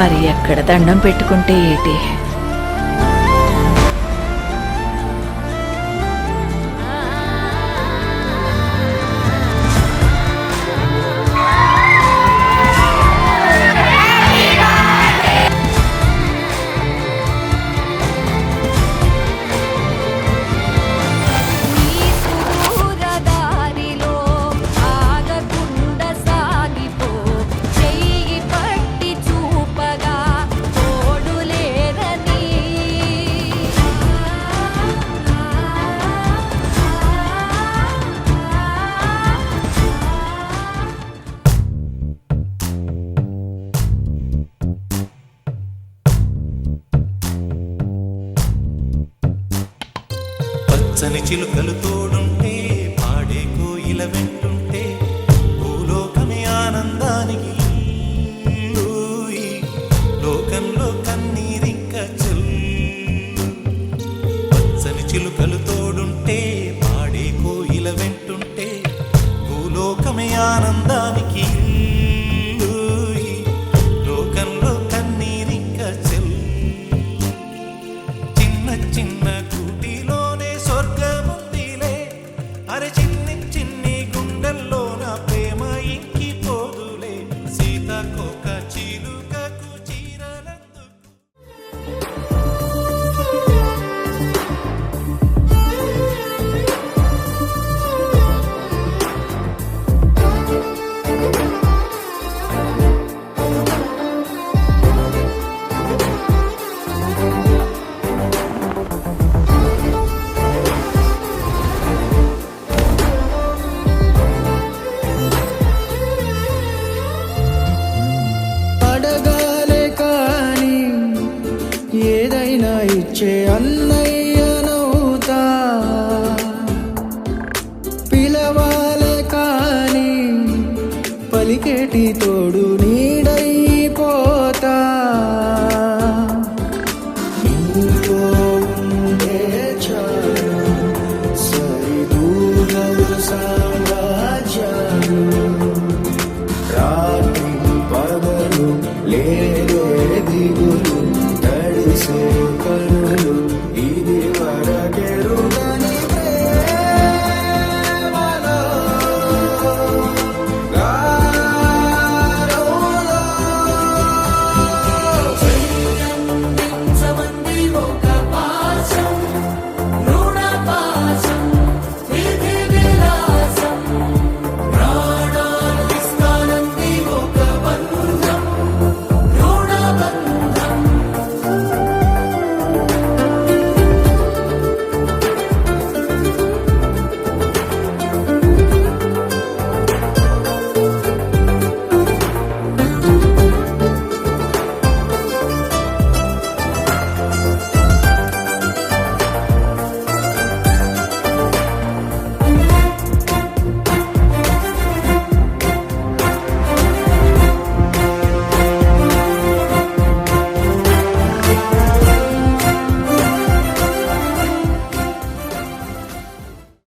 మరి ఎక్కడ దండం పెట్టుకుంటే ఏటి? పచ్చని చిలుకలు తోడుంటే, పాడే కోయిల వెంటుంటే, భూలోకమే ఆనందానికి లోకంలో కన్నీరింక చెల్లు. పచ్చని చిలుకలు తోడుంటే, పాడే కోయిల వెంటుంటే, భూలోకమే ఆనందానికి లోకంలో కన్నీరింక చెల్లు. చిన్న చిన్న కూటిలోనే స్వర్గముందిలే, అరే చిన్ని చిన్ని గుండెల్లో నా ప్రేమ ఇంకిపోదులే. సీతాకోక చిలుకకు చీరలందుకు. అడగాలే కాని ఏదైనా ఇచ్చే అన్నయ్యనవుతా, పిలవాలే కాని పలికేటి తోడు